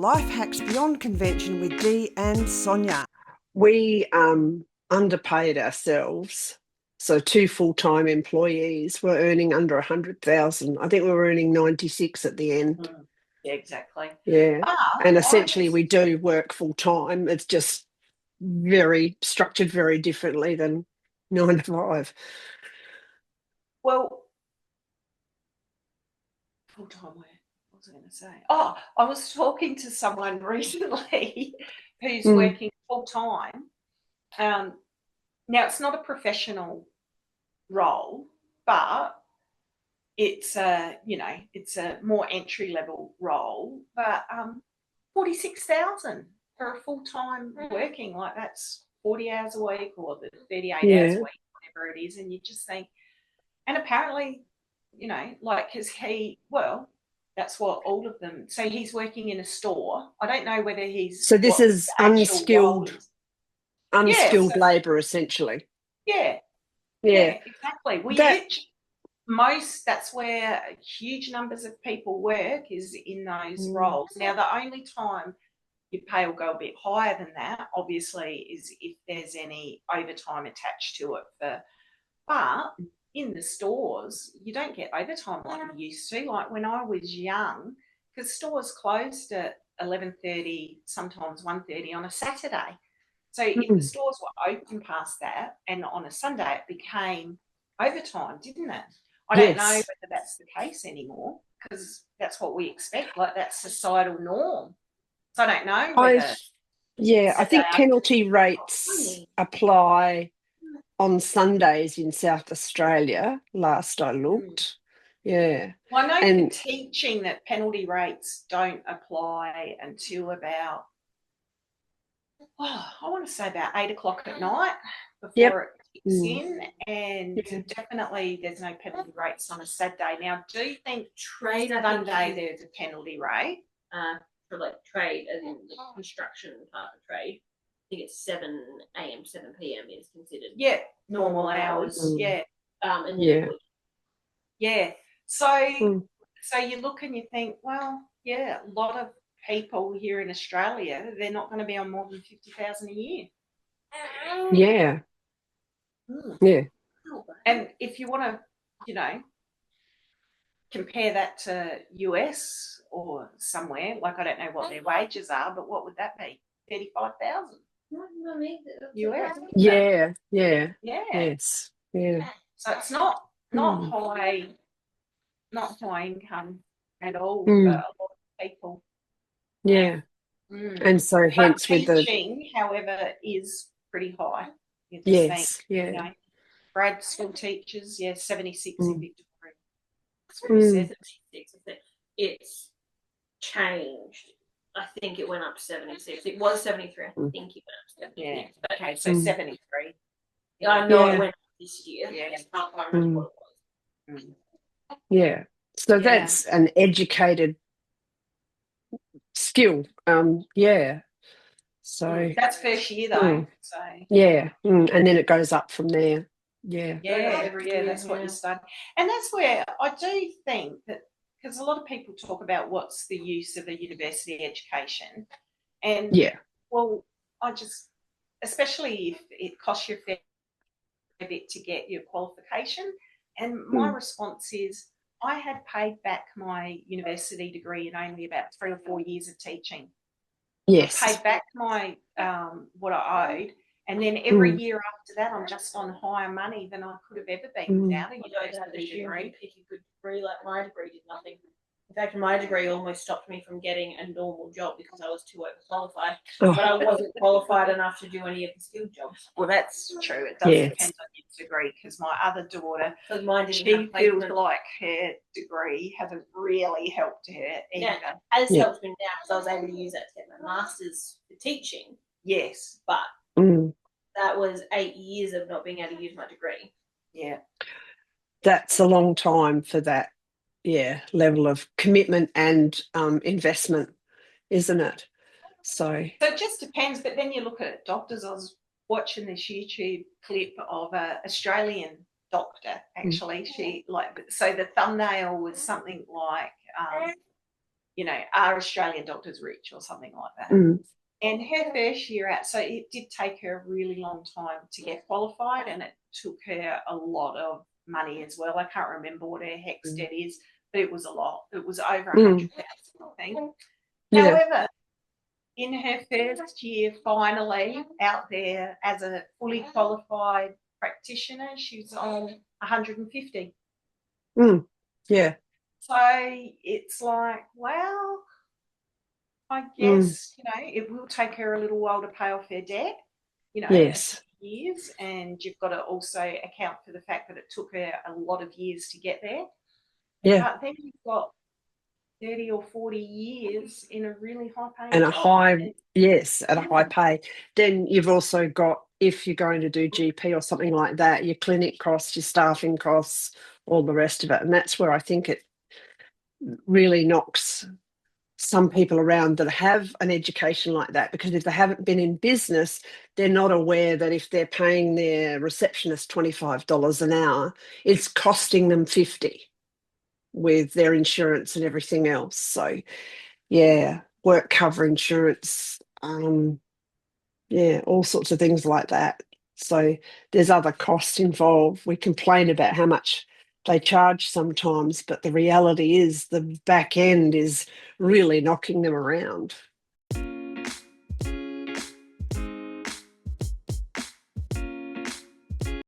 Life Hacks Beyond Convention with Dee and Sonia. We underpaid ourselves. So 2 full-time employees were earning under 100,000. I think we were earning 96 at the end. Yeah, exactly. Yeah. But And essentially we do work full-time. It's just very structured very differently than 9 to 5. Well, full-time work. What was I going to say? Oh, I was talking to someone recently who's working full-time. Now, it's not a professional role, but it's it's a more entry-level role. But 46,000 for a full-time working, like that's 40 hours a week or the 38 hours a week, whatever it is, and you just think, and apparently, because that's what all of them. So he's working in a store. I don't know whether he's. So this is unskilled labour, essentially. Yeah, exactly. That's where huge numbers of people work is in those roles. Now, the only time your pay will go a bit higher than that, obviously, is if there's any overtime attached to it. But in the stores, you don't get overtime like you used to. Like when I was young, because stores closed at 11:30, sometimes 1:30 on a Saturday. So if the stores were open past that, and on a Sunday it became overtime, didn't it? I don't know whether that's the case anymore, because that's what we expect, like that's societal norm. So I don't know whether... I think penalty rates apply on Sundays in South Australia, last I looked. Yeah. Well, I know for teaching that penalty rates don't apply until about, I want to say about 8 o'clock at night before it kicks in, and definitely there's no penalty rates on a Saturday. Now, do you think Sunday there's a penalty rate? For like trade, as in the construction part of trade, I think it's 7 a.m. 7 p.m. is considered normal hours. So you look and you think, well, a lot of people here in Australia, they're not going to be on more than 50,000 a year. And if you want to, compare that to US or somewhere, like I don't know what their wages are, but what would that be? 35,000 US. Yes. So it's not high, not high income at all for a lot of people. And so hence but with the teaching, however, is pretty high. You just think, grad school teachers, 76 in Victoria. 76. It's changed. I think it went up to 76. It was 73. I think it went up to 76. Okay, so 73. I know it went up this year. I can't remember what it was. So that's an educated skill. So that's first year though. So and then it goes up from there. That's what you start. And that's where I do think that, because a lot of people talk about what's the use of a university education, and especially if it costs you a fair bit to get your qualification, and my response is, I had paid back my university degree in only about 3 or 4 years of teaching. I paid back my what I owed, and then every year after that, I'm just on higher money than I could have ever been without a university degree. If you could degree, like my degree did nothing. In fact, my degree almost stopped me from getting a normal job because I was too overqualified. But I wasn't qualified enough to do any of the skilled jobs. Well, that's true. It does depend on your degree, because my other daughter, she feels like her degree hasn't really helped her either. Yeah, it has helped me now because I was able to use that to get my master's for teaching. Yes. But that was 8 years of not being able to use my degree. Yeah. That's a long time for that. Level of commitment and investment, isn't it? So it just depends. But then you look at doctors. I was watching this YouTube clip of an Australian doctor. Actually, so the thumbnail was something like are Australian doctors rich or something like that? Mm. And her first year out, so it did take her a really long time to get qualified, and it took her a lot of money as well. I can't remember what her HECS debt is, but it was a lot. It was over 100,000, I think. Yeah. However, in her first year, finally out there as a fully qualified practitioner, she was on 150. Yeah. So it's like, well, I guess, it will take her a little while to pay off her debt, Yes. years, and you've got to also account for the fact that it took her a lot of years to get there. Yeah. But then you've got 30 or 40 years in a really high paying And a job. high, yes, at a high pay. Then you've also got, if you're going to do GP or something like that, your clinic costs, your staffing costs, all the rest of it. And that's where I think it really knocks some people around that have an education like that, because if they haven't been in business, they're not aware that if they're paying their receptionist $25 an hour, it's costing them $50 with their insurance and everything else. So yeah, work cover insurance, yeah, all sorts of things like that. So there's other costs involved. We complain about how much they charge sometimes, but the reality is the back end is really knocking them around.